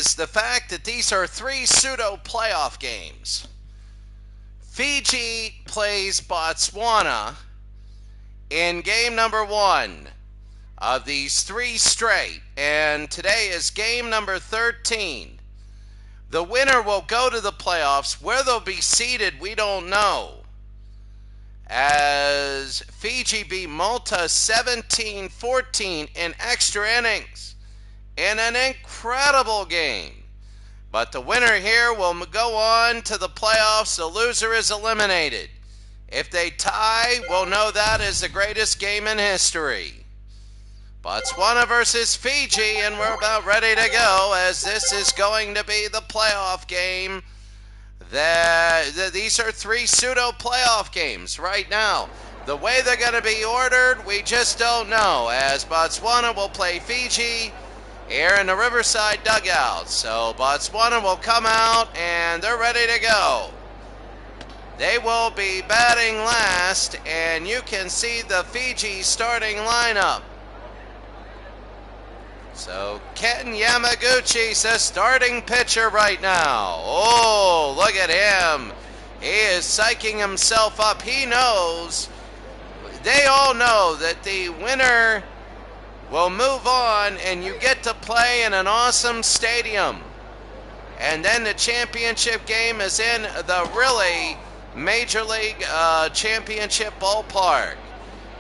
is the fact that these are 3 pseudo playoff games. Fiji plays Botswana in game number 1 of these 3 straight, and today is game number 13. The winner will go to the playoffs. Where they'll be seated, we don't know, as Fiji beat Malta 17-14 in extra innings in an incredible game. But the winner here will go on to the playoffs. The loser is eliminated. If they tie, we'll know that is the greatest game in history. Botswana versus Fiji, and we're about ready to go, as this is going to be the playoff game. These are 3 pseudo playoff games right now. The way they're going to be ordered, we just don't know, as Botswana will play Fiji here in the Riverside dugout. So Botswana will come out, and they're ready to go. They will be batting last, and you can see the Fiji starting lineup. So Ken Yamaguchi's the starting pitcher right now. Oh, look at him. He is psyching himself up. He knows, they all know that the winner will move on, and you get to play in an awesome stadium. And then the championship game is in the really Major League Championship ballpark.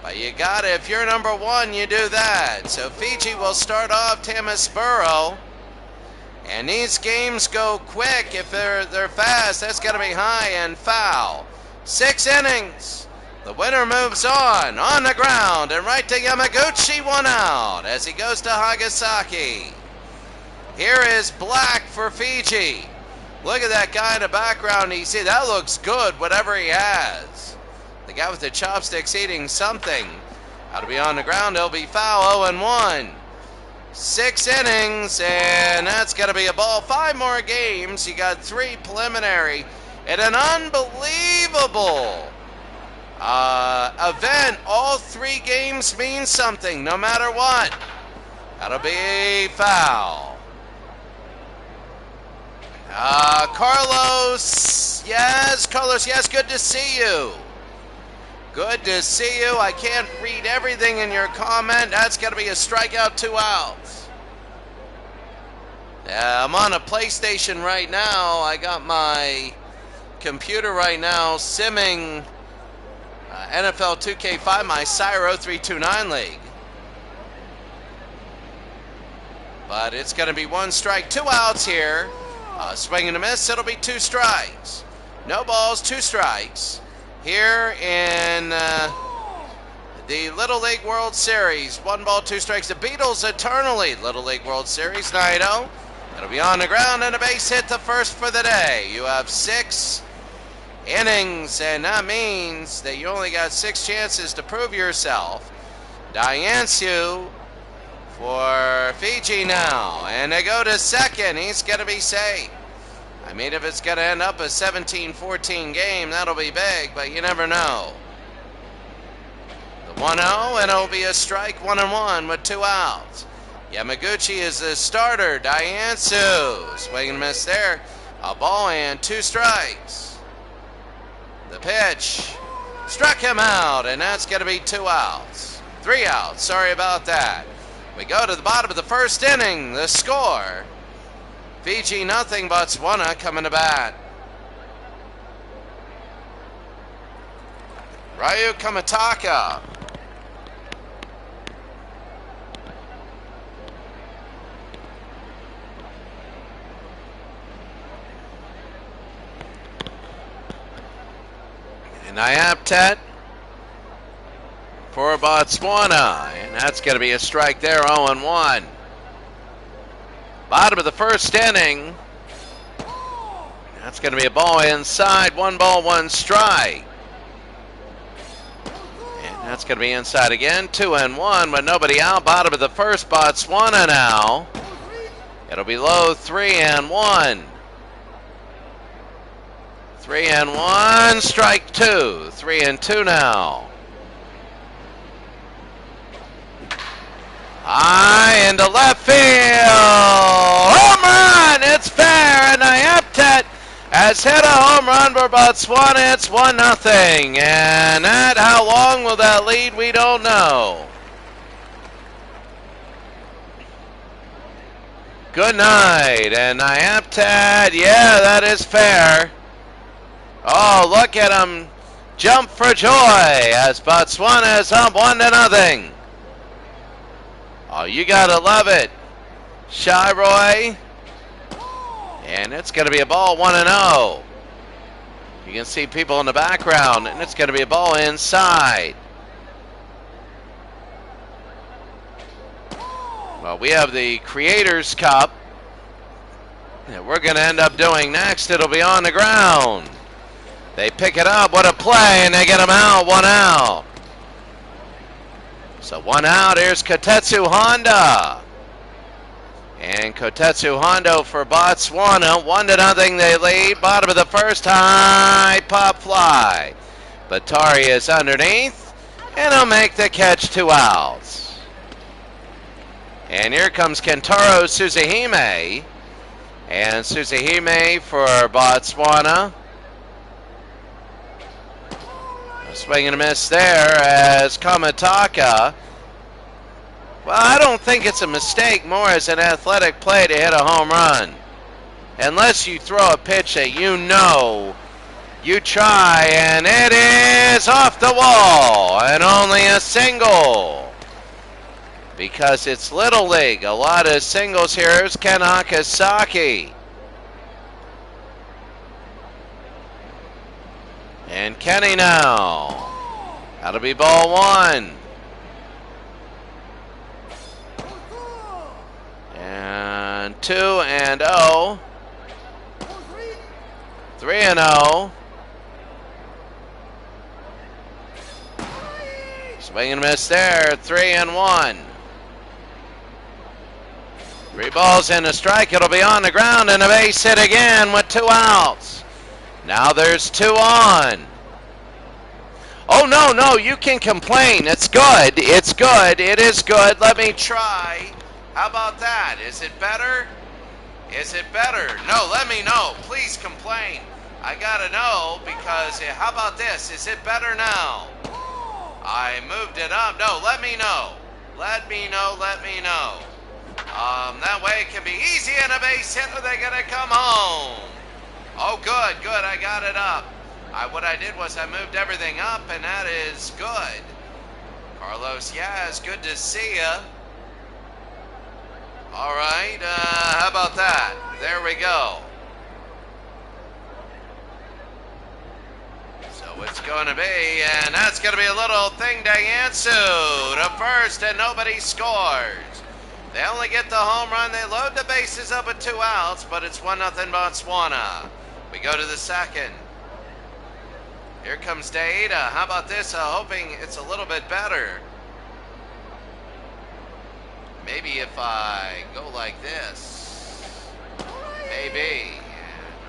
But you got it. If you're number 1, you do that. So Fiji will start off Tamasburo. And these games go quick. If they're fast, that's going to be high and foul. 6 innings. The winner moves on the ground, and right to Yamaguchi, 1 out as he goes to Hagasaki. Here is Black for Fiji. Look at that guy in the background. You see, that looks good, whatever he has. The guy with the chopsticks eating something. Ought to be on the ground. It'll be foul. 0-1. 6 innings, and that's going to be a ball. 5 more games. You got 3 preliminary. And an unbelievable event. All 3 games mean something, no matter what. That'll be foul. Carlos, yes, good to see you. Good to see you. I can't read everything in your comment. That's going to be a strikeout, 2 outs. I'm on a PlayStation right now. I got my computer right now simming NFL 2K5, my Cyro 329 league. But it's going to be 1 strike, 2 outs here. Swing and a miss, it'll be 2 strikes. No balls, 2 strikes. Here in the Little League World Series. 1 ball, 2 strikes. The Beatles eternally. Little League World Series, Nido. It'll be on the ground, and a base hit, the first for the day. You have 6 innings, and that means that you only got 6 chances to prove yourself. Diansu for Fiji now, and they go to second. He's going to be safe. I mean, if it's going to end up a 17-14 game, that'll be big, but you never know. The 1-0, and it'll be a strike, 1-1 with 2 outs. Yamaguchi is the starter. Diansu, swing and miss there. A ball and 2 strikes. The pitch struck him out, and that's going to be 2 outs. 3 outs, sorry about that. We go to the bottom of the first inning. The score, Fiji nothing, Botswana coming to bat. Ryu Kamataka. And Iaptet for Botswana, and that's going to be a strike there, 0-1. Bottom of the first inning. That's going to be a ball inside. 1 ball, 1 strike. And that's going to be inside again. 2-1 with nobody out. Bottom of the first, Botswana now. It'll be low, 3-1. 3-1, strike 2. 3-2 now. High into left field. Home run! has hit a home run for Botswana. It's 1-0. And at how long will that lead? We don't know. Good night. And Nyaptad, yeah, that is fair. Oh, look at him jump for joy as Botswana is up 1-0. Oh, you gotta love it. Shyroy. And it's going to be a ball 1-0. You can see people in the background, and it's going to be a ball inside. Well, we have the Creators Cup that we're going to end up doing next. It'll be on the ground. They pick it up. What a play, and they get him out. 1 out. So 1 out. Here's Kotetsu Honda. And Kotetsu Hondo for Botswana. 1-0 they lead. Bottom of the first. High pop fly. Batari is underneath. And he'll make the catch. 2 outs. And here comes Kentaro Suzahime. And Suzahime for Botswana. A swing and a miss there as Kamataka. Well, I don't think it's a mistake, more as an athletic play to hit a home run. Unless you throw a pitch that you know you try, and it is off the wall, and only a single. Because it's Little League. A lot of singles here. Here's Ken Hakasaki. And Kenny now. That'll be ball 1. And 2-0. 3-0. Swing and miss there. 3-1. 3 balls and a strike. It'll be on the ground and a base hit again with 2 outs. Now there's 2 on. Oh, no, you can complain. It's good. It's good. It is good. Let me try. How about that? Is it better? Is it better? No, let me know. Please complain. I gotta know because how about this? Is it better now? I moved it up. No, let me know. Let me know. Let me know. That way it can be easy and a base hit or they're gonna come home. Oh, good, good. I got it up. What I did was I moved everything up, and that is good. Carlos, yeah, it's good to see you. All right, how about that? There we go. So it's going to be, and that's going to be a little thing to answer to first, and nobody scores. They only get the home run. They load the bases up with 2 outs, but it's 1-0 Botswana. We go to the second. Here comes Daida. How about this? Hoping it's a little bit better. Maybe if I go like this. Maybe.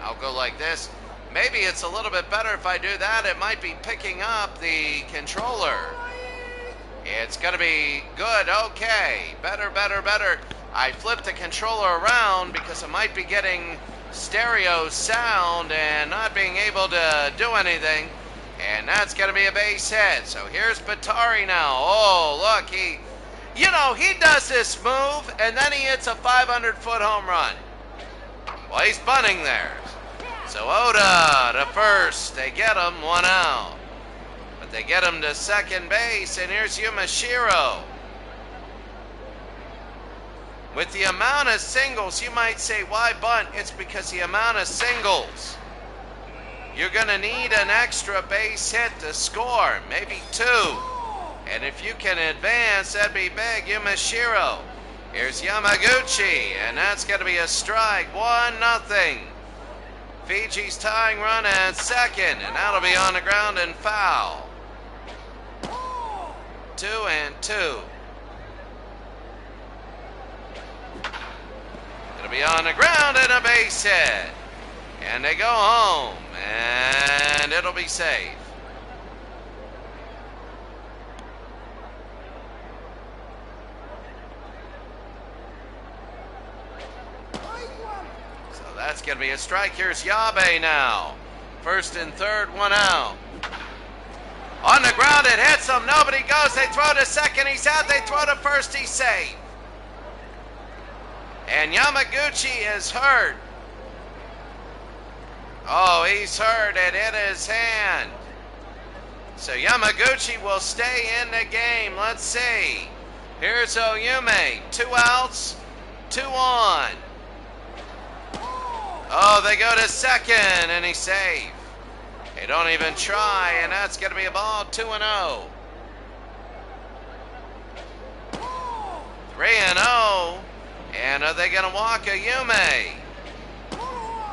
I'll go like this. Maybe it's a little bit better if I do that. It might be picking up the controller. It's going to be good. Okay. Better, better, better. I flipped the controller around because I might be getting stereo sound and not being able to do anything. And that's going to be a base hit. So here's Batari now. Oh, look, he does this move, and then he hits a 500-foot home run. Well, he's bunting there. So Oda to first. They get him, 1 out. But they get him to second base, and here's Yumashiro. With the amount of singles, you might say, why bunt? It's because the amount of singles. You're going to need an extra base hit to score, maybe 2. And if you can advance, that'd be big. Yumashiro. Here's Yamaguchi, and that's going to be a strike. 1-0. Fiji's tying run at second, and that'll be on the ground and foul. 2-2. It'll be on the ground and a base hit. And they go home, and it'll be safe. So That's going to be a strike. Here's Yabe now. First and third, one out. On the ground, it hits him. Nobody goes. They throw to second. He's out. They throw to first. He's safe. And Yamaguchi is hurt. Oh, he's hurt. It hit his hand. So Yamaguchi will stay in the game. Let's see. Here's Oyume. 2 outs, 2 on. Oh, they go to second, and he's safe. They don't even try, and that's going to be a ball. 2-0. 3-0. And are they going to walk Oyume?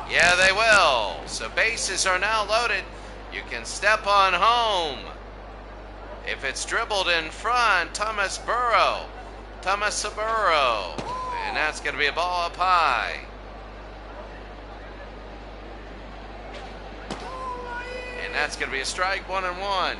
Yeah, they will. So bases are now loaded. You can step on home. If it's dribbled in front, Thomas Saburo. And that's going to be a ball up high. And that's going to be a strike, 1-1.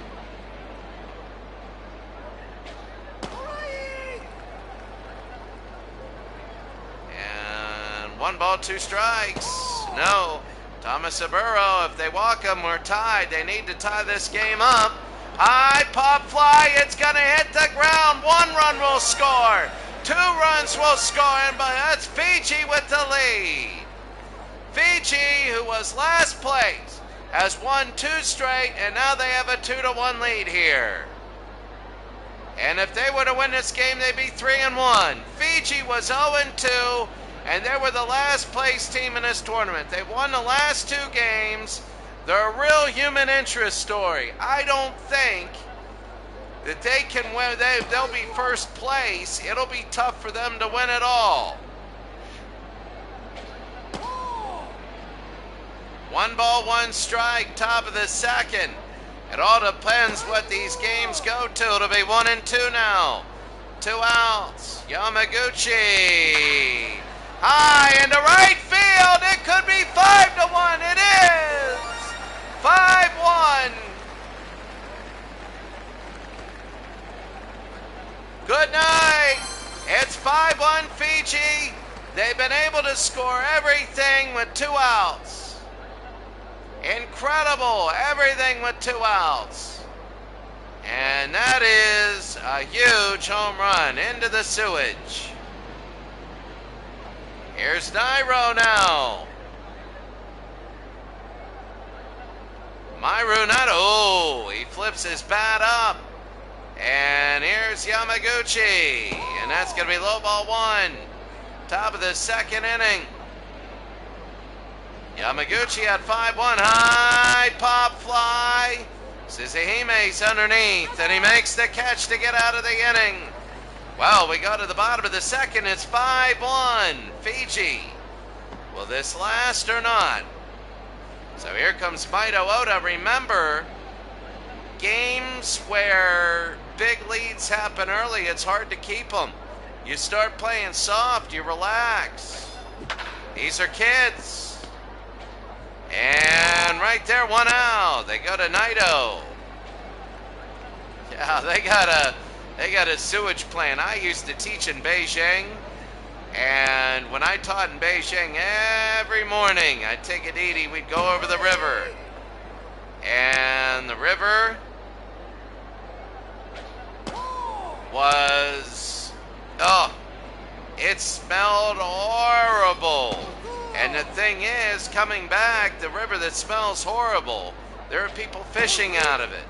And 1 ball, 2 strikes. No. Thomas Saburo, if they walk him, we're tied. They need to tie this game up. High pop fly. It's going to hit the ground. 1 run will score. 2 runs will score. And that's Fiji with the lead. Fiji, who was last place, has won 2 straight, and now they have a 2-1 lead here. And if they were to win this game, they'd be 3-1. Fiji was 0-2, and they were the last place team in this tournament. They won the last 2 games. They're a real human interest story. I don't think that they can win. They'll be first place. It'll be tough for them to win it all. 1 ball, 1 strike, top of the second. It all depends what these games go to. It'll be 1-2 now. 2 outs. Yamaguchi. High into right field. It could be 5-1. It is 5-1. Good night. It's 5-1 Fiji. They've been able to score everything with 2 outs. Incredible. Everything with 2 outs. And that is a huge home run into the sewage. Here's Nairo now. Myru Nato. Oh, he flips his bat up. And here's Yamaguchi. And that's going to be low ball 1. Top of the second inning. Yamaguchi at 5-1. High pop fly. Suzuhime's underneath, and he makes the catch to get out of the inning. Well, we go to the bottom of the second. It's 5-1 Fiji. Will this last or not? So here comes Maito Oda. Remember, games where big leads happen early, it's hard to keep them. You start playing soft, you relax. These are kids. And right there, 1 out. They go to Naito. Yeah, they got a sewage plant. I used to teach in Beijing, and when I taught in Beijing, every morning I'd take it easy. We'd go over the river, and the river was, it smelled horrible. And the thing is, coming back, the river that smells horrible, there are people fishing out of it.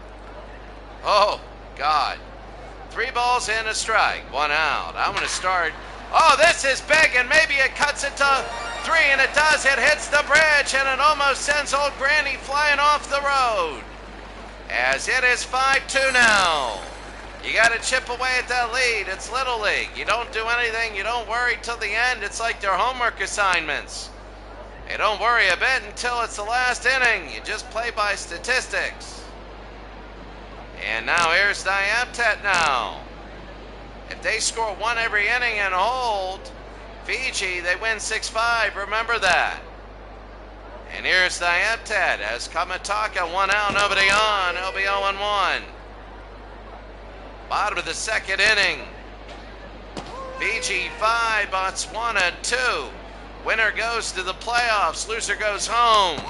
Oh, God. 3 balls and a strike, 1 out. I'm going to start. Oh, this is big, and maybe it cuts it to 3, and it does. It hits the bridge, and it almost sends old Granny flying off the road. As it is 5-2 now. You got to chip away at that lead. It's Little League. You don't do anything. You don't worry till the end. It's like their homework assignments. You don't worry a bit until it's the last inning. You just play by statistics. And now here's Diaptet now. If they score 1 every inning and hold, Fiji, they win 6-5. Remember that. And here's Diaptet as Kamataka, 1 out, nobody on. He'll be 0-1. Bottom of the second inning. Fiji 5, Botswana 2. Winner goes to the playoffs. Loser goes home.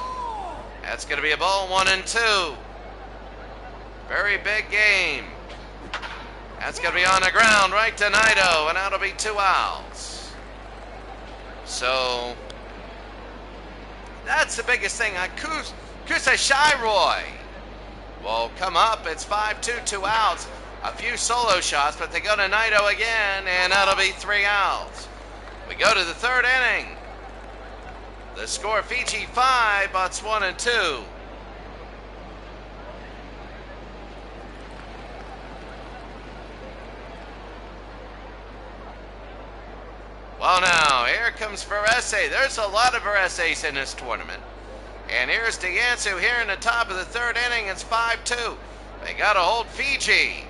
That's going to be a ball 1 and 2. Very big game. That's going to be on the ground right to Naito, and that'll be 2 outs. So that's the biggest thing. Kusa Shiroi will come up. It's 5-2, 2 outs. A few solo shots, but they go to Naito again, and that'll be 3 outs. We go to the 3rd inning. The score, Fiji 5, Botswana 2. Well, now, here comes Varese. There's a lot of Vareses in this tournament. And here's Diansu here in the top of the 3rd inning. It's 5-2. They got to hold Fiji.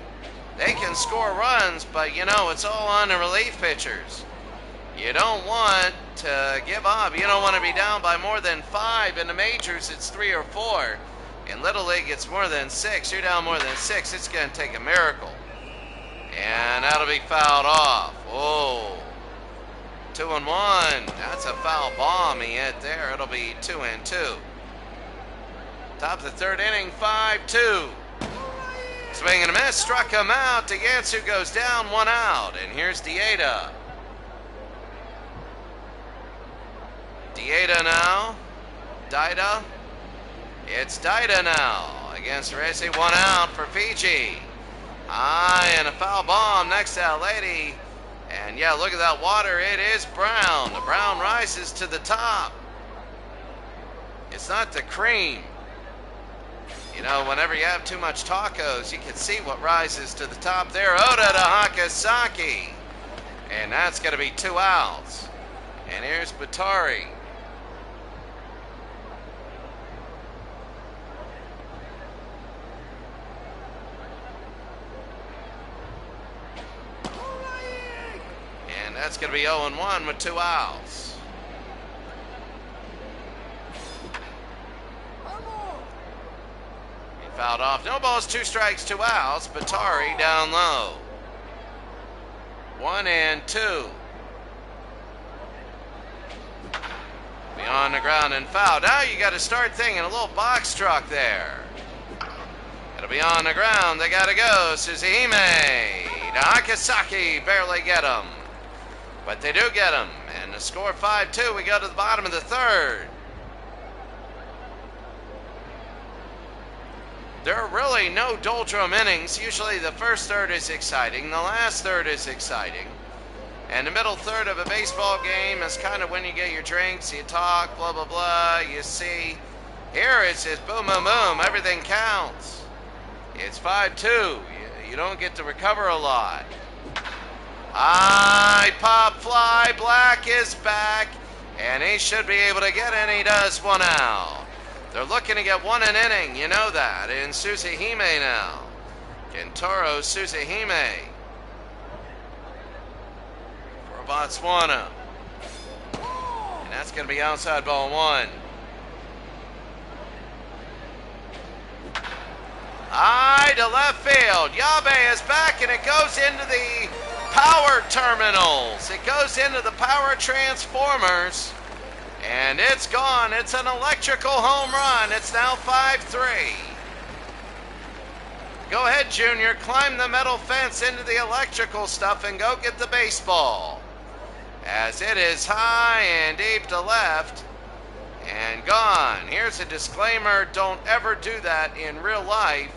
They can score runs, but, you know, it's all on the relief pitchers. You don't want to give up. You don't want to be down by more than 5. In the majors, it's 3 or 4. In Little League, it's more than 6. You're down more than 6. It's going to take a miracle. And that'll be fouled off. Whoa. 2 and 1. That's a foul bomb he hit there. It'll be 2 and 2. Top of the 3rd inning, 5-2. Swing and a miss, struck him out. Diansu goes down, 1 out. And here's Dieta. Dieta now. Dida. It's Dida now against Racing. 1 out for Fiji. And a foul bomb next to that lady. And yeah, look at that water. It is brown. The brown rises to the top. It's not the cream. You know, whenever you have too much tacos, you can see what rises to the top there. Oda to Hakasaki. And that's going to be 2 outs. And here's Batari. And that's going to be 0-1 with 2 outs. He fouled off. No balls, 2 strikes, 2 outs. Batari down low. 1 and 2. Be on the ground and foul. Now you got to start thinking a little box truck there. It'll be on the ground. They got to go. Suzuhime. Hakasaki barely get him. But they do get him. And the score 5-2. We go to the bottom of the 3rd. There are really no doldrum innings. Usually the first third is exciting. The last third is exciting. And the middle third of a baseball game is kind of when you get your drinks, you talk, blah, blah, blah, you see. Here it's just boom, boom, boom. Everything counts. It's 5-2. You don't get to recover a lot. High pop fly. Black is back. And he should be able to get it. He does. 1 out. They're looking to get 1 an inning. You know that. In Suzuhime now. Kentaro Suzuhime. For Botswana. And that's going to be outside ball 1. High to left field. Yabe is back and it goes into the power terminals. It goes into the power transformers. And it's gone. It's an electrical home run. It's now 5-3. Go ahead, Junior. Climb the metal fence into the electrical stuff and go get the baseball. As it is high and deep to left. And gone. Here's a disclaimer. Don't ever do that in real life.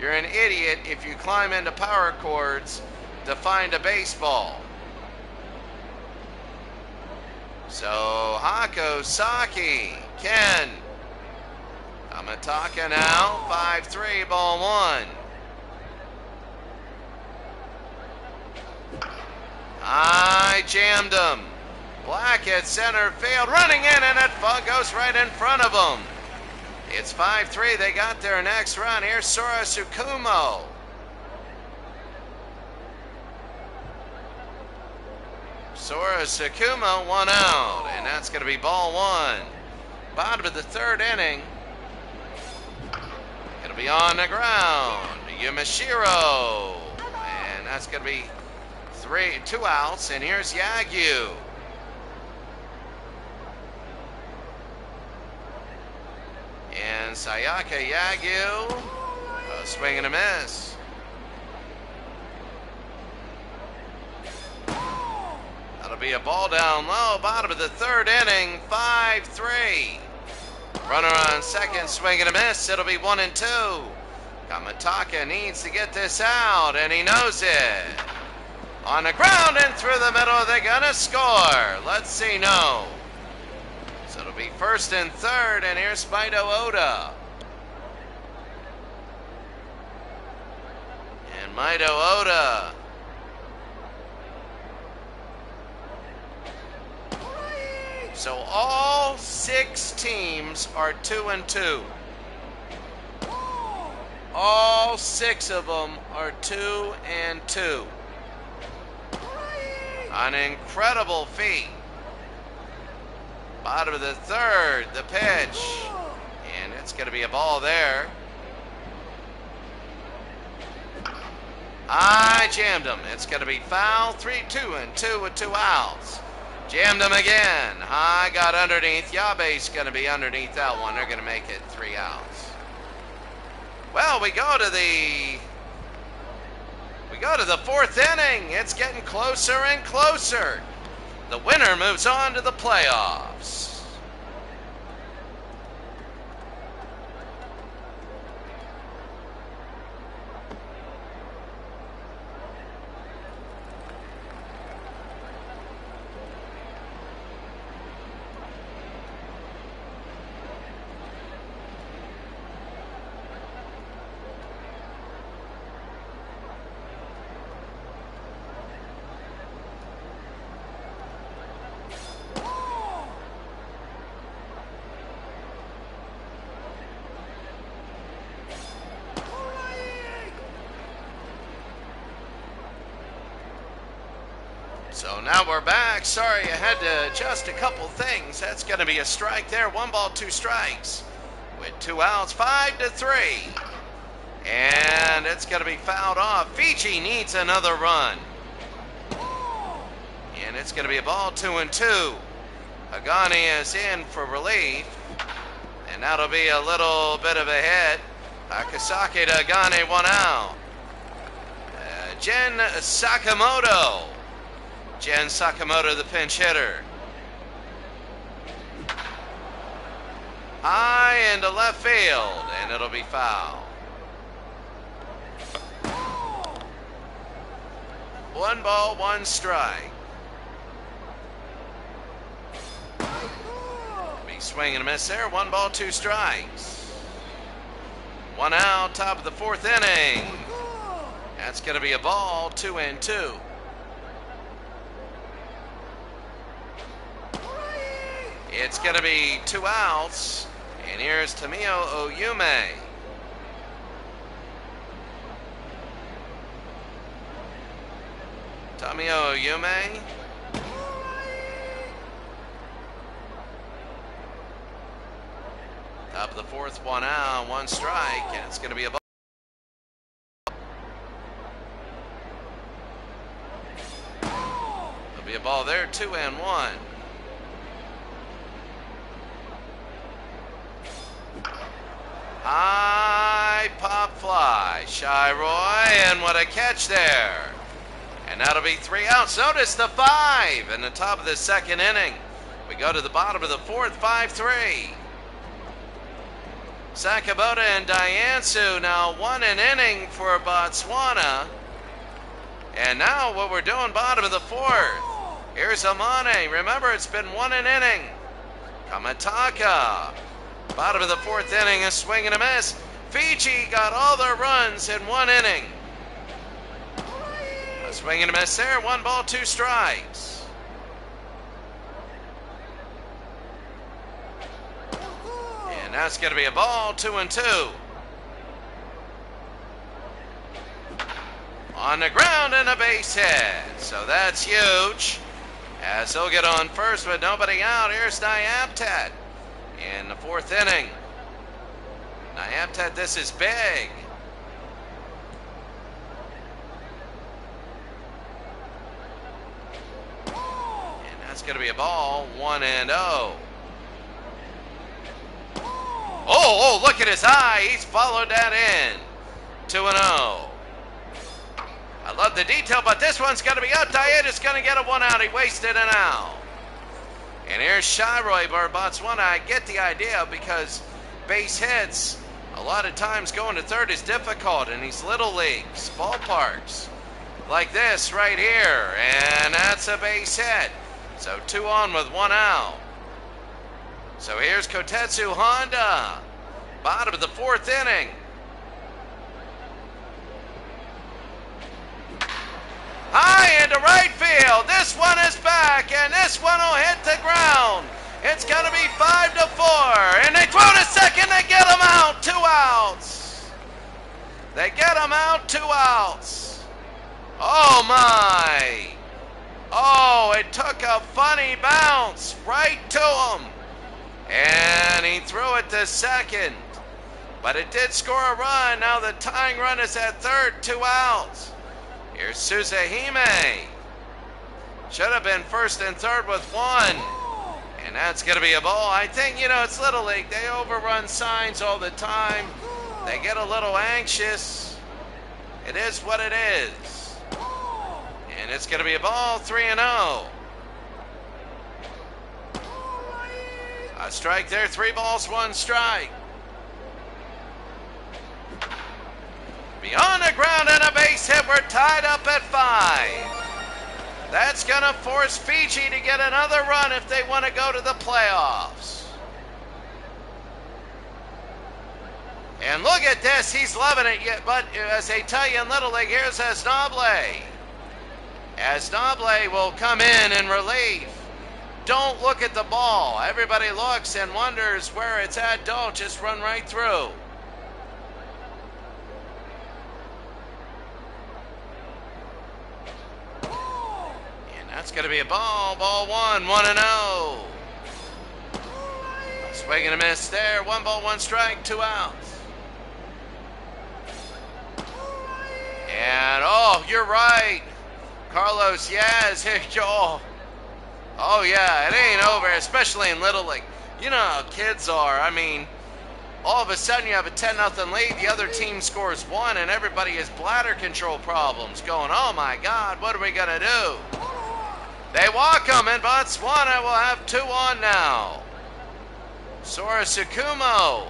You're an idiot if you climb into power cords to find a baseball. So, Hakosaki, Ken. Amataka now, 5-3, ball 1. I jammed him. Black at center field, running in, and it goes right in front of him. It's 5-3. They got their next run. Here's Sora Tsukumo. Sora Tsukumo, 1 out, and that's going to be ball 1. Bottom of the 3rd inning. It'll be on the ground. Yamashiro, and that's going to be 2 outs. And here's Yagyu. And Sayaka Yagyu, a swing and a miss. That'll be a ball down low, bottom of the third inning, 5-3. Runner on second, swing and a miss. It'll be 1-2. Kamataka needs to get this out, and he knows it. On the ground and through the middle, they're gonna score. Let's see, no. So it'll be first and third, and here's Maito Oda. And Maito Oda. So all 6 teams are 2-2. All 6 of them are 2-2. An incredible feat. Bottom of the third, the pitch. And it's going to be a ball there. I jammed him. It's going to be foul. 3-2 with 2 outs. Jammed him again. I got underneath. Yabe's going to be underneath that one. They're going to make it 3 outs. Well, we go to the 4th inning. It's getting closer and closer. The winner moves on to the playoffs. So now we're back. Sorry, I had to adjust a couple things. That's going to be a strike there. 1 ball, 2 strikes. With 2 outs, 5-3. And it's going to be fouled off. Fiji needs another run. And it's going to be a ball, 2-2. Hagani is in for relief. And that'll be a little bit of a hit. Akasaki to Hagani, 1 out. Jen Sakamoto. Jen Sakamoto, the pinch hitter. High into left field, and it'll be foul. 1 ball, 1 strike. Be swing and a miss there. 1 ball, 2 strikes. 1 out, top of the 4th inning. That's going to be a ball, 2-2. It's going to be 2 outs, and here's Tamio Oyume. Tamio Oyume. Top of the 4th, 1 out, 1 strike, and it's going to be a ball. There'll be a ball there, 2-1. High pop fly, Shy Roy, and what a catch there. And that'll be 3 outs. Notice the 5 in the top of the 2nd inning. We go to the bottom of the 4th, 5-3. Sakamoto and Diansu now 1 an inning for Botswana. And now what we're doing, bottom of the 4th. Here's Amane. Remember, it's been 1 an inning. Kamataka. Bottom of the 4th inning, a swing and a miss. Fiji got all their runs in 1 inning. A swing and a miss there. 1 ball, 2 strikes. And that's going to be a ball, 2-2. On the ground and a base hit. So that's huge. As he'll get on first with nobody out. Here's Nyaptat. In the 4th inning. Nyaptat, this is big. And that's going to be a ball, 1-0. Oh, Oh, look at his eye. He's followed that in. 2-0. I love the detail, but this one's going to be out. Diet is going to get a 1 out. He wasted an out. And here's Shiroy for Botswana. I get the idea because base hits, a lot of times going to third is difficult in these little leagues, ballparks, like this right here. And that's a base hit. So 2 on with 1 out. So here's Kotetsu Honda. Bottom of the 4th inning. High into right field. This one is back, and this one will hit the ground. It's going to be 5-4, and they throw to second. They get him out. 2 outs. They get him out. 2 outs. Oh, my. Oh, it took a funny bounce right to him. And he threw it to second. But it did score a run. Now the tying run is at third. 2 outs. Here's Suzahime. Should have been first and third with 1. And that's going to be a ball. I think, it's Little League. They overrun signs all the time. They get a little anxious. It is what it is. And it's going to be a ball. 3-0. A strike there. 3 balls, 1 strike. Beyond the ground and a base hit. We're tied up at 5. That's going to force Fiji to get another run if they want to go to the playoffs. And look at this. He's loving it. But as they tell you in Little League, here's Asnoble. Asnoble will come in relief. Don't look at the ball. Everybody looks and wonders where it's at. Don't. Just run right through. That's going to be a ball. Ball 1, 1-0. Swing and a miss there. 1 ball, 1 strike, 2 outs. And, oh, you're right. Carlos, yes. Here you go. Oh, yeah, it ain't over, especially in Little League. You know how kids are. I mean, all of a sudden you have a 10-0 lead. The other team scores 1, and everybody has bladder control problems going, oh, my God, what are we going to do? They walk him, and Botswana will have 2 on now. Sora Tsukumo.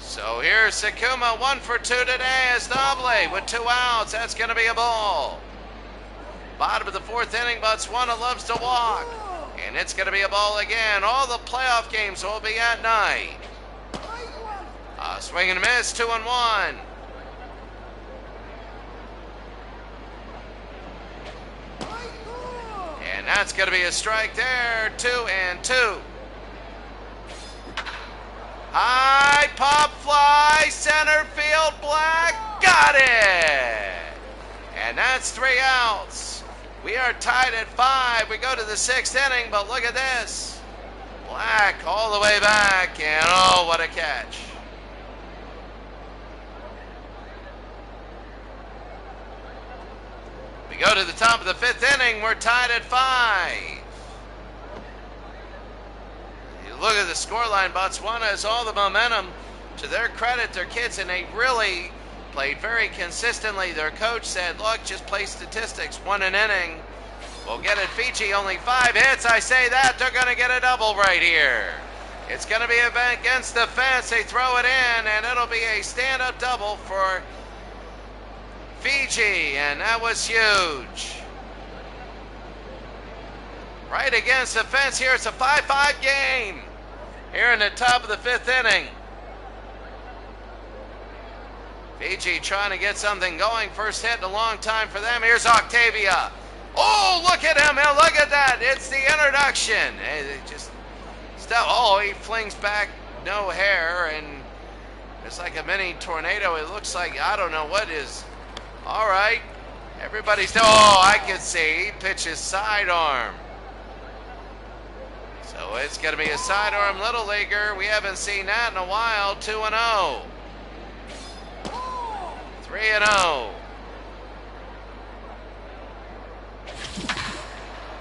So here's Tsukumo, 1 for 2 today as Noble with 2 outs. That's going to be a ball. Bottom of the 4th inning, Botswana loves to walk. And it's going to be a ball again. All the playoff games will be at night. Swing and a miss, 2-1. And that's going to be a strike there. 2-2. High pop fly, center field, Black, got it! And that's 3 outs. We are tied at 5. We go to the 6th inning, but look at this. Black all the way back, and oh, what a catch. We go to the top of the 5th inning. We're tied at 5. You look at the scoreline. Botswana has all the momentum. To their credit, their kids, and they really played very consistently. Their coach said, look, just play statistics. 1 an inning. We'll get it. Fiji, only 5 hits. I say that. They're going to get a double right here. It's going to be against the fence. They throw it in, and it'll be a stand-up double for Fiji, and that was huge. Right against the fence here. It's a 5-5 game here in the top of the 5th inning. Fiji trying to get something going. First hit in a long time for them. Here's Octavia. Oh, look at him. Look at that. It's the introduction. They just stuff. Oh, he flings back, no hair, and it's like a mini tornado. It looks like, I don't know what is. All right. Everybody's, oh, I can see. He pitches sidearm. So it's going to be a sidearm Little Leaguer. We haven't seen that in a while. 2-0. 3-0.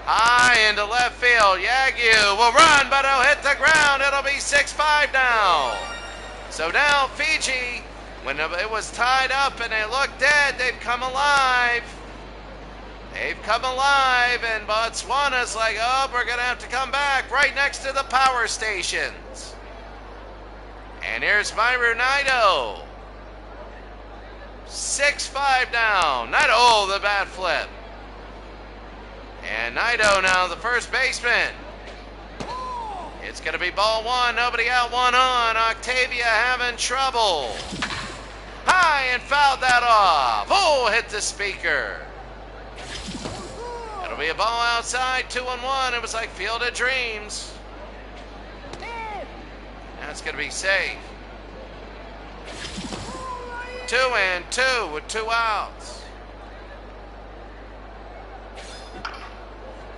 High into left field. Yagu will run, but he'll hit the ground. It'll be 6-5 now. So now Fiji, when it was tied up and they looked dead, they've come alive. They've come alive, and Botswana's like, oh, we're going to have to come back right next to the power stations. And here's Myru Naito. 6-5 now. Naito, oh, the bat flip. And Naito now, the first baseman. It's going to be ball one. Nobody out, one on. Octavia having trouble. High and fouled that off. Oh, hit the speaker. It'll be a ball outside, 2-1. It was like Field of Dreams. That's going to be safe. 2-2 with 2 outs.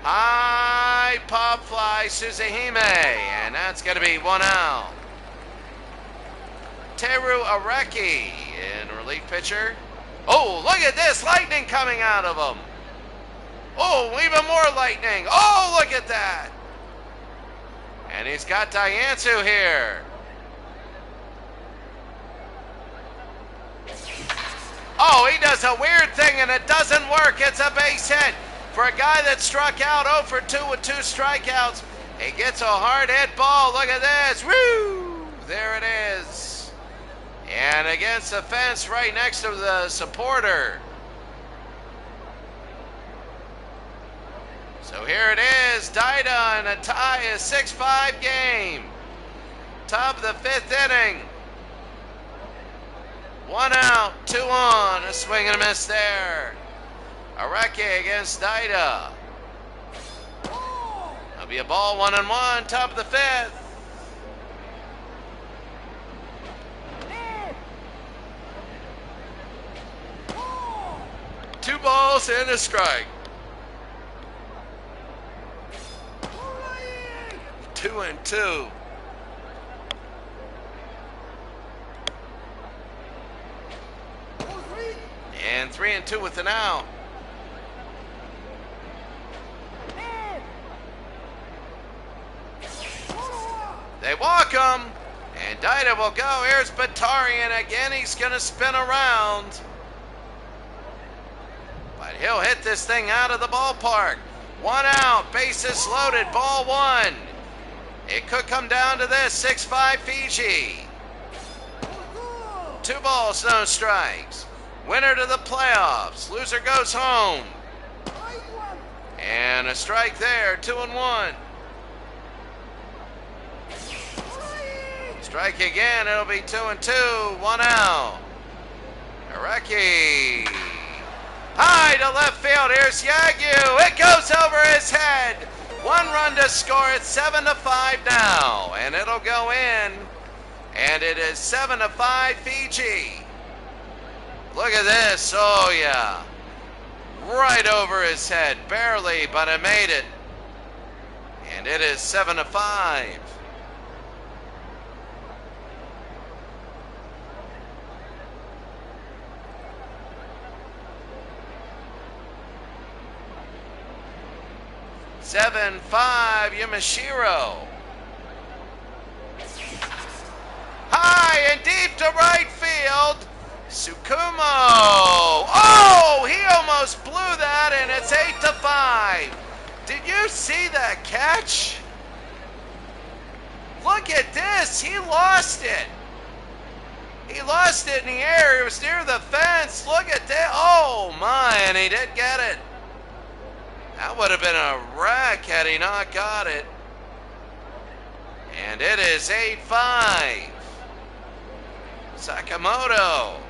High pop fly, Suzahime, and that's going to be 1 out. Teru Areki in relief pitcher. Oh, look at this, lightning coming out of him. Oh, even more lightning. Oh, look at that. And he's got Diansu here. Oh, he does a weird thing and it doesn't work. It's a base hit. For a guy that struck out 0 for 2 with 2 strikeouts, he gets a hard hit ball. Look at this. Woo! There it is. And against the fence right next to the supporter. So here it is. Daida, and a tie, a 6-5 game. Top of the 5th inning. 1 out, 2 on. A swing and a miss there. Areki against Daida. That'll be a ball, 1-1, top of the 5th. Two balls and a strike. 2-2. And 3-2 with an out. They walk him, and Daida will go. Here's Batarian again. He's going to spin around. But he'll hit this thing out of the ballpark. 1 out, bases loaded, ball 1. It could come down to this, 6-5 Fiji. 2 balls, no strikes. Winner to the playoffs. Loser goes home. And a strike there, 2-1. Strike again, it'll be 2-2, 1 out. Areki. High to left field, here's Yagu. It goes over his head. 1 run to score, it's 7-5 now. And it'll go in. And it is 7-5 Fiji. Look at this, oh yeah. Right over his head, barely, but it made it. And it is 7-5. Seven, 5, Yamashiro. High and deep to right field. Tsukumo. Oh, he almost blew that, and it's 8-5. Did you see that catch? Look at this. He lost it. He lost it in the air. It was near the fence. Look at that. Oh, my, and he did get it. That would have been a wreck had he not got it. And it is 8-5. Sakamoto.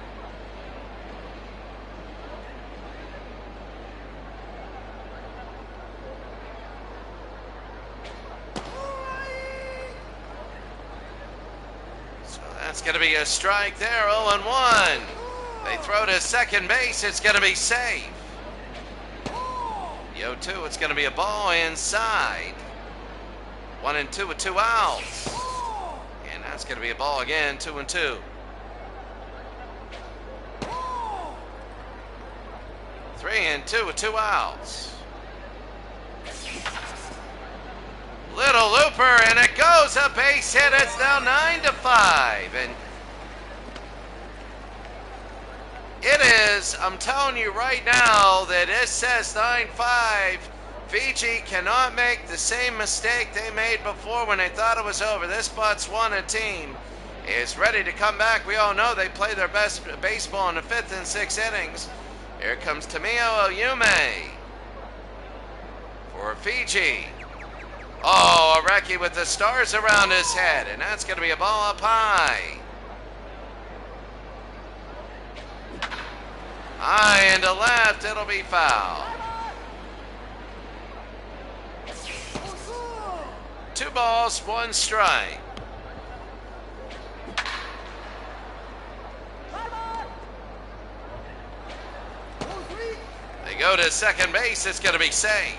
So that's going to be a strike there, 0-1. They throw to second base, it's going to be safe. The 0-2, it's going to be a ball inside. 1-2 with 2 outs. And that's going to be a ball again, 2-2. 3-2 with 2 outs. jumper, and it goes a base hit. It's now 9-5, and it is, I'm telling you right now that it says 9-5. Fiji cannot make the same mistake they made before when they thought it was over. This Botswana team is ready to come back. We all know they play their best baseball in the 5th and 6th innings. Here comes Tamio Oyume for Fiji. Oh, a recce with the stars around his head, and that's going to be a ball up high. High and to left, it'll be foul. 2 balls, 1 strike. They go to second base, it's going to be safe.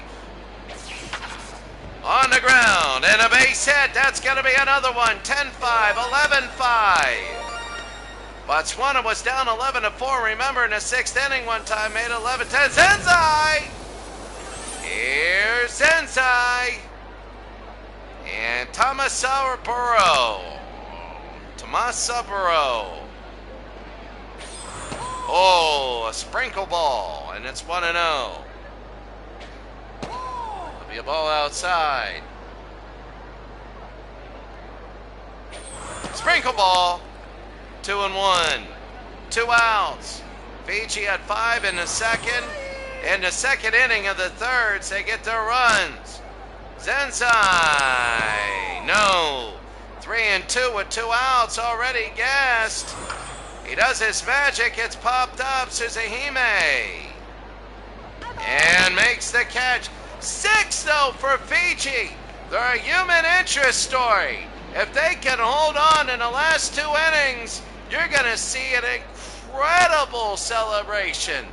On the ground, and a base hit, that's going to be another one. 10-5, 11-5. Botswana was down 11-4. Remember, in the 6th inning one time, made 11-10. Zenzai! Here's Zenzai. And Tomasaburo. Oh, a sprinkle ball, and it's 1-0. There'll be a ball outside. Sprinkle ball. 2-1. 2 outs. Fiji had 5 in the second. In the second inning of the thirds, they get their runs. Zenzai, no. 3-2 with 2 outs, already gassed. He does his magic, it's popped up. Suzahime. And makes the catch. 6 though for Fiji. They're a human interest story. If they can hold on in the last 2 innings, you're going to see an incredible celebration.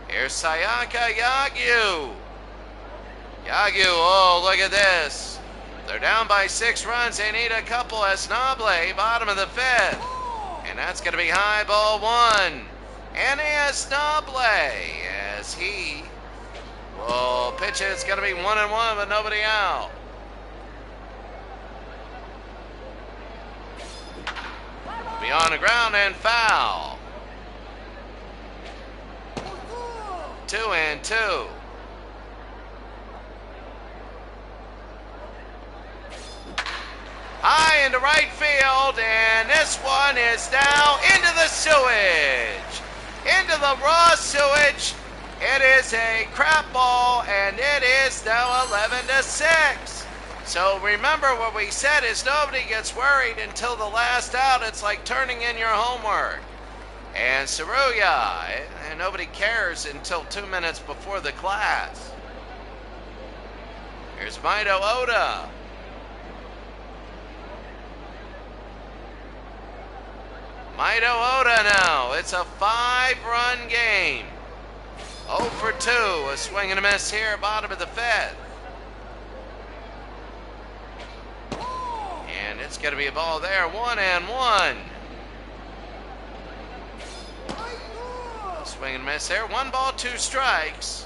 Here's Sayaka Yagyu. Yagyu, oh, look at this. They're down by 6 runs. They need a couple. As Noble, bottom of the 5th. And that's going to be high, ball 1. And as Noble, as he will pitch it, it's going to be 1-1 with nobody out. Be on the ground and foul. 2-2. High into right field, and this one is now into the sewage. Into the raw sewage. It is a crap ball, and it is now 11-6. So remember what we said is nobody gets worried until the last out. It's like turning in your homework. And Saruya, and nobody cares until 2 minutes before the class. Here's Maito Oda. Maito Oda now. It's a 5-run game. 0 for 2. A swing and a miss here, bottom of the 5th. And it's going to be a ball there. 1-1. Swing and miss there. 1 ball, 2 strikes.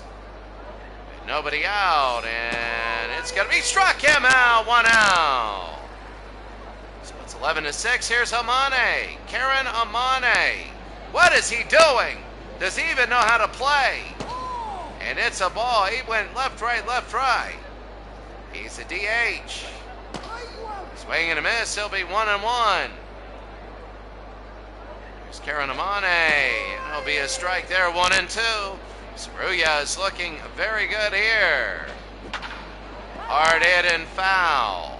Nobody out. And it's going to be struck him out. 1 out. So it's 11-6. Here's Amane. Karen Amane. What is he doing? Does he even know how to play? And it's a ball. He went left, right. He's a DH. Swing and a miss. He'll be 1-1. There's Karen Amane. It'll be a strike there. 1-2. Saruya is looking very good here. Hard hit and foul.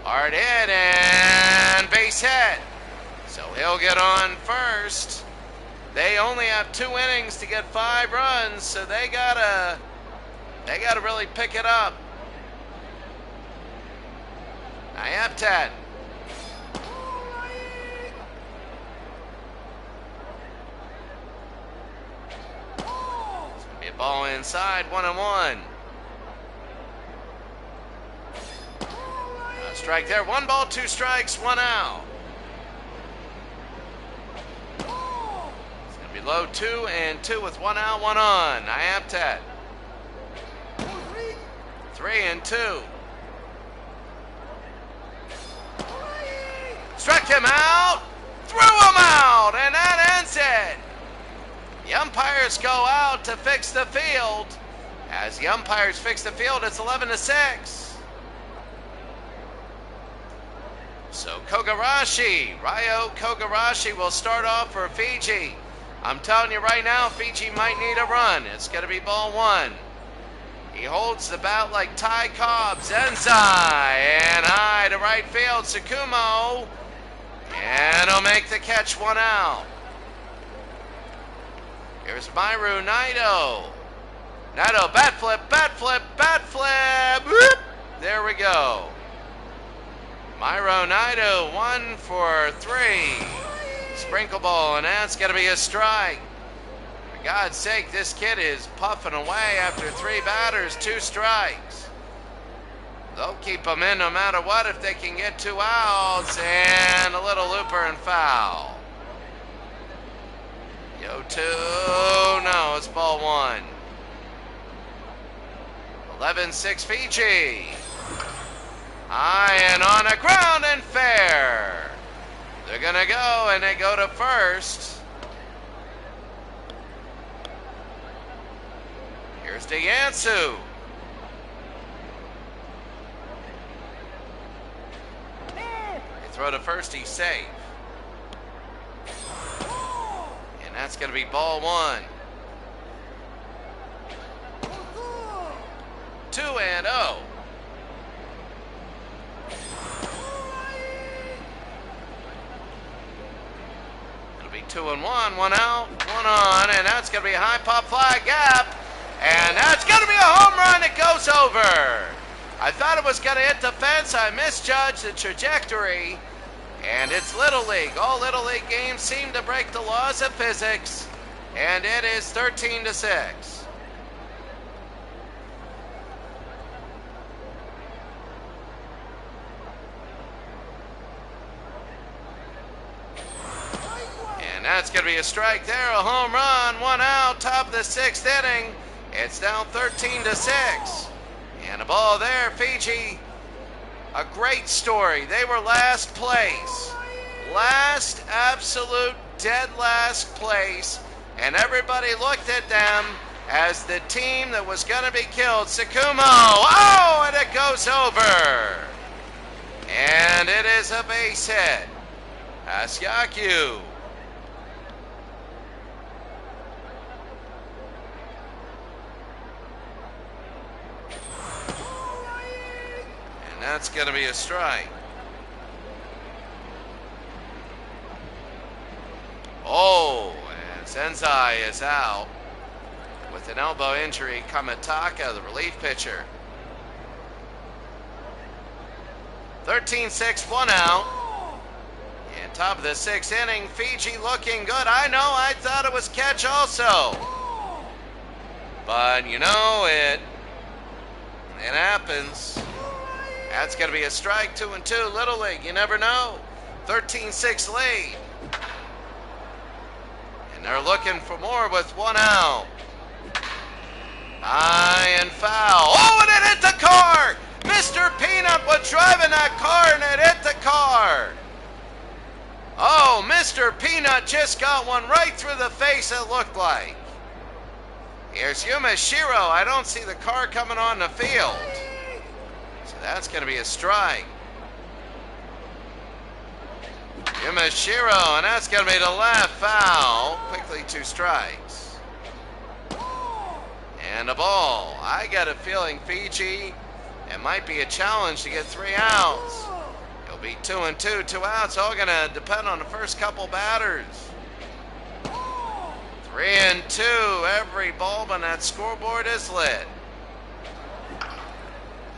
Hard hit and base hit. So he'll get on first. They only have 2 innings to get 5 runs, so they gotta really pick it up. I have 10. It's gonna be a ball inside, 1-1. A strike there, 1 ball, 2 strikes, 1 out. It's gonna be low 2-2 with 1 out, 1 on. I have 10. 3-2. Struck him out, threw him out, and that ends it. The umpires go out to fix the field. As the umpires fix the field, it's 11-6. So Ryo Kogarashi will start off for Fiji. I'm telling you right now, Fiji might need a run. It's going to be ball one. He holds the bat like Ty Cobb. Zenzai and high to right field. Tsukumo. And he'll make the catch, 1 out. Here's Myru Naito. Naito, bat flip, bat flip, bat flip. Whoop. There we go. Myro Naito, 1 for 3. Sprinkle ball, and that's going to be a strike. For God's sake, this kid is puffing away after 3 batters, 2 strikes. They'll keep him in no matter what if they can get 2 outs, and a little looper and foul. Yo-2, no, it's ball 1. 11-6 Fiji. High and on the ground and fair. They're going to go, and they go to first. Here's Deyansu. They throw to first, he's safe. And that's going to be ball 1. 2-0. It'll be 2-1, 1 out, 1 on, and that's going to be a high pop fly gap, and that's going to be a home run. It goes over. I thought it was going to hit the fence. I misjudged the trajectory, and it's Little League. All Little League games seem to break the laws of physics, and it is 13-6. That's going to be a strike there, a home run, 1 out, top of the 6th inning. It's down 13-6. And a ball there, Fiji. A great story. They were last place. Last, absolute, dead last place. And everybody looked at them as the team that was going to be killed. Tsukumo, oh, and it goes over. And it is a base hit. Asyaku. That's going to be a strike. Oh, and Zenzai is out with an elbow injury. Kamataka, the relief pitcher. 13-6, 1 out. And top of the 6th inning, Fiji looking good. I know, I thought it was catch also. But, you know, it happens. That's going to be a strike, 2-2. Little League, you never know. 13-6 lead. And they're looking for more with 1 out. High and foul. Oh, and it hit the car! Mr. Peanut was driving that car and it hit the car. Oh, Mr. Peanut just got one right through the face, it looked like. Here's Yumashiro. I don't see the car coming on the field. So that's going to be a strike. Yumashiro, and that's going to be the left foul. Quickly 2 strikes. And a ball. I got a feeling Fiji, it might be a challenge to get 3 outs. It'll be 2-2, 2 outs. All going to depend on the first couple batters. 3-2. Every bulb on that scoreboard is lit.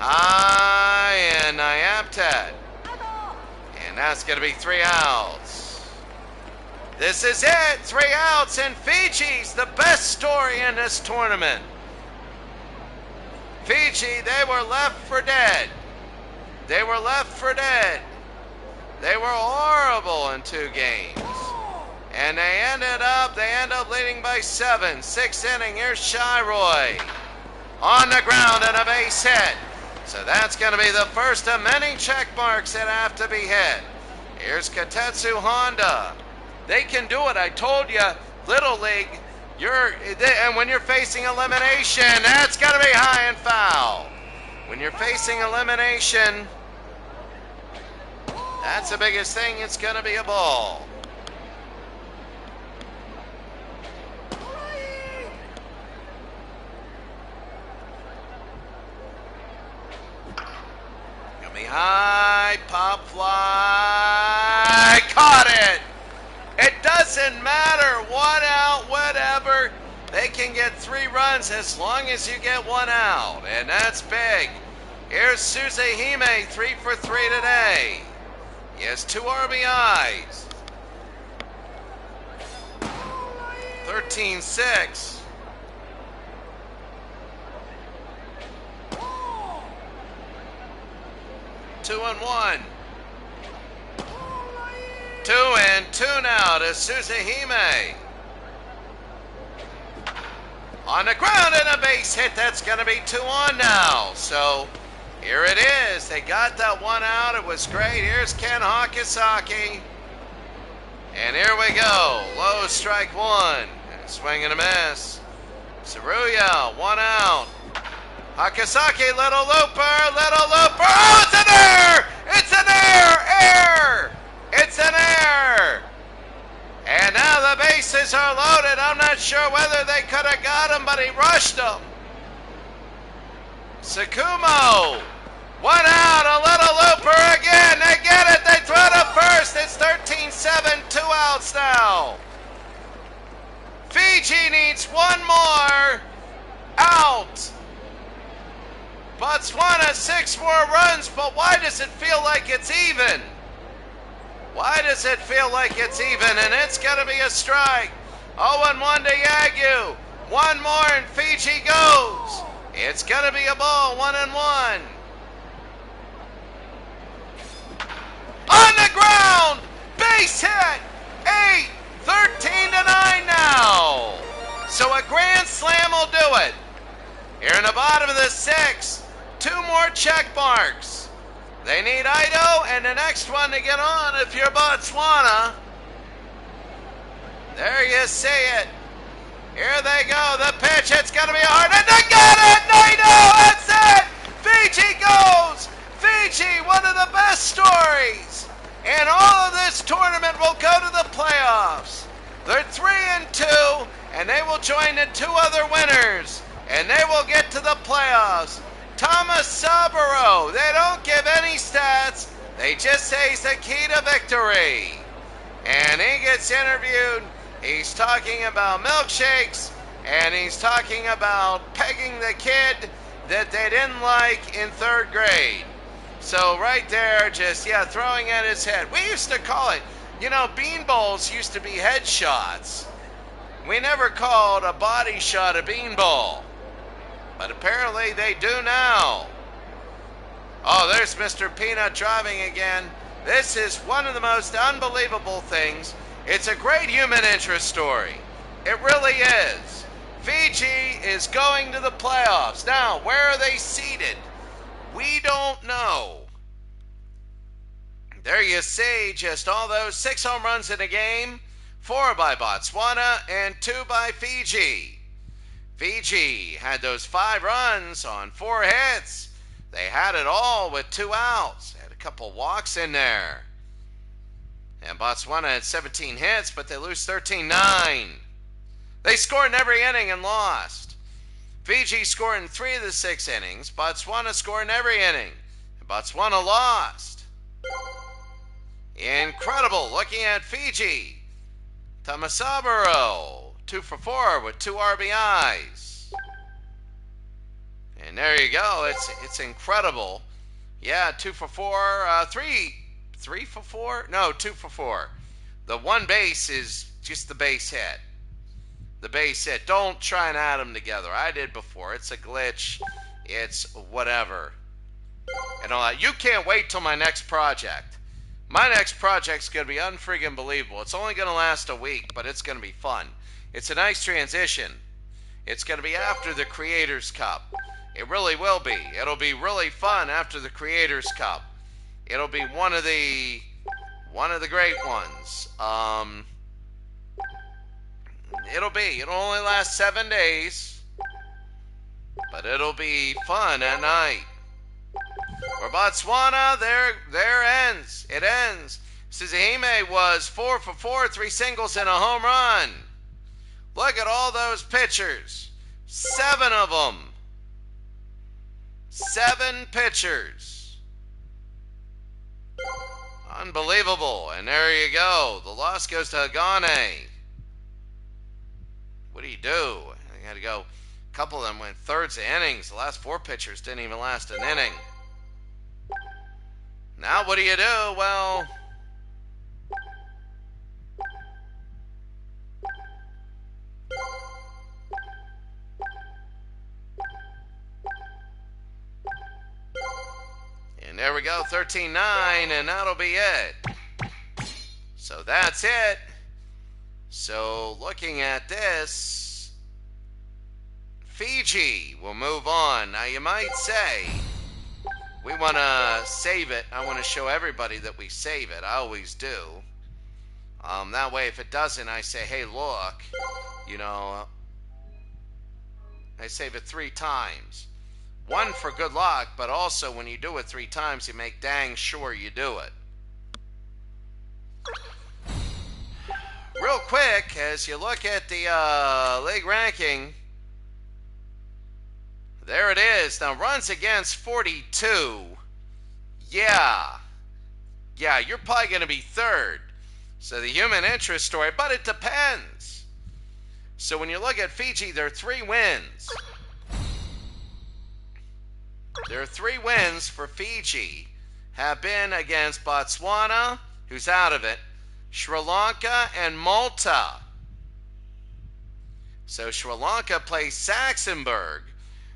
High and Nyaptat. And that's going to be 3 outs. This is it. 3 outs, and Fiji's the best story in this tournament. Fiji, they were left for dead. They were left for dead. They were horrible in 2 games. And they end up leading by 7. 6th inning, here's Shiroy. On the ground and a base hit. So that's going to be the first of many check marks that have to be hit. Here's Katetsu Honda. They can do it. I told you, Little League, and when you're facing elimination, that's going to be high and foul. When you're facing elimination, that's the biggest thing. It's going to be a ball. Going to be high, pop fly, caught it. It doesn't matter, 1 out, whatever. They can get 3 runs as long as you get 1 out, and that's big. Here's Suzehime, 3 for 3 today. He has 2 RBIs. 13-6. Two and 1. 2 and 2 now to Suzehime. On the ground and a base hit. That's going to be 2 on now. So here it is. They got that 1 out. It was great. Here's Ken Hakasaki. And here we go. Low strike 1. Swing and a miss. Tsuruya, 1 out. Hakasaki, little looper. Oh, it's an error! It's an error! It's an error! And now the bases are loaded. I'm not sure whether they could have got him, but he rushed him. Sakumo, 1 out, a little looper again. They get it. They throw to first. It's 13-7, 2 outs now. Fiji needs 1 more out. Botswana 6 more runs, but why does it feel like it's even? Why does it feel like it's even? And it's going to be a strike. 0-1 to Yagu. 1 more and Fiji goes. It's going to be a ball, 1-1. On the ground, base hit. 8, 13-9 now. So a grand slam will do it. Here in the bottom of the 6th, 2 more check marks. They need Ido and the next one to get on if you're Botswana. There you see it. Here they go. The pitch. It's going to be hard. And they got it. Ido. That's it. Fiji goes. Fiji, one of the best stories. And all of this tournament will go to the playoffs. They're 3-2, and they will join the 2 other winners. And they will get to the playoffs. Thomas Saburo, they don't give any stats. They just say he's the key to victory. And he gets interviewed. He's talking about milkshakes. And he's talking about pegging the kid that they didn't like in 3rd grade. So right there, just, throwing at his head. We used to call it, bean balls used to be head shots. We never called a body shot a bean ball. But apparently they do now. Oh, there's Mr. Peanut driving again. This is one of the most unbelievable things. It's a great human interest story. It really is. Fiji is going to the playoffs. Now, where are they seated? We don't know. There you see just all those 6 home runs in a game. 4 by Botswana and 2 by Fiji. Fiji had those 5 runs on 4 hits. They had it all with 2 outs. They had a couple walks in there. And Botswana had 17 hits, but they lose 13-9. They scored in every inning and lost. Fiji scored in 3 of the 6 innings. Botswana scored in every inning. And Botswana lost. Incredible. Looking at Fiji. Tamasaburo, 2 for 4 with 2 RBIs. And there you go. It's incredible. Yeah, 2 for 4, 3 for 4? No, 2 for 4. The 1 base is just the base hit. The base hit. Don't try and add them together. I did before. It's a glitch. It's whatever. And all that. You can't wait till my next project. My next project's going to be unfreaking believable. It's only going to last a week, but it's going to be fun. It's a nice transition. It's going to be after the Creators Cup. It really will be. It'll be really fun after the Creators Cup. It'll be one of the great ones. It'll only last 7 days, but it'll be fun at night. For Botswana, it ends. Suzahime was 4 for 4, 3 singles and a home run. Look at all those pitchers. 7 of them. 7 pitchers. Unbelievable. And there you go. The loss goes to Hagane. What do you do? I got to go. A couple of them went thirds of innings. The last 4 pitchers didn't even last an inning. Now what do you do? Well, and there we go, 13-9, and that'll be it. So that's it. So looking at this, Fiji will move on. Now you might say, we want to save it. I want to show everybody that we save it. I always do. That way, if it doesn't, I say, hey, look, I save it 3 times. 1 for good luck, but also when you do it 3 times, you make dang sure you do it. Real quick, as you look at the league ranking, there it is. Now, runs against 42. Yeah, you're probably going to be 3rd. So the human interest story, but it depends. So when you look at Fiji, there are 3 wins. There are 3 wins for Fiji. Have been against Botswana, who's out of it, Sri Lanka, and Malta. So Sri Lanka plays Saxonburg.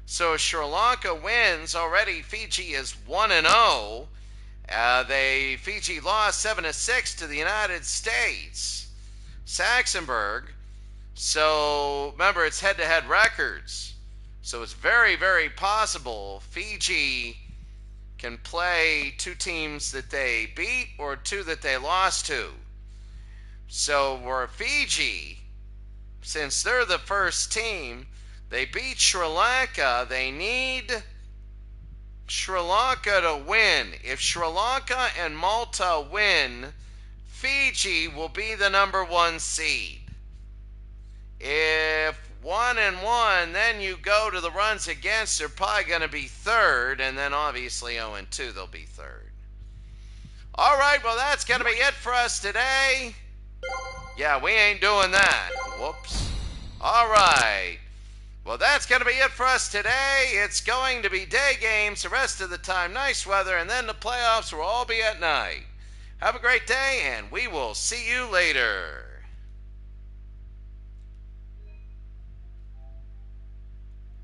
So Sri Lanka wins already. Fiji is 1-0. Fiji lost 7-6 to the United States. Saxonburg. So remember, it's head-to-head records. So it's very, very possible Fiji can play 2 teams that they beat or 2 that they lost to. So for Fiji, since they're the first team, they beat Sri Lanka. They need Sri Lanka to win. If Sri Lanka and Malta win, Fiji will be the number 1 seed. If 1 and 1, then you go to the runs against, they're probably going to be 3rd, and then obviously 0 and 2, they'll be 3rd. All right, well, that's going to be it for us today. Yeah, we ain't doing that. Whoops. All right. Well, that's going to be it for us today. It's going to be day games the rest of the time, nice weather, and then the playoffs will all be at night. Have a great day, and we will see you later.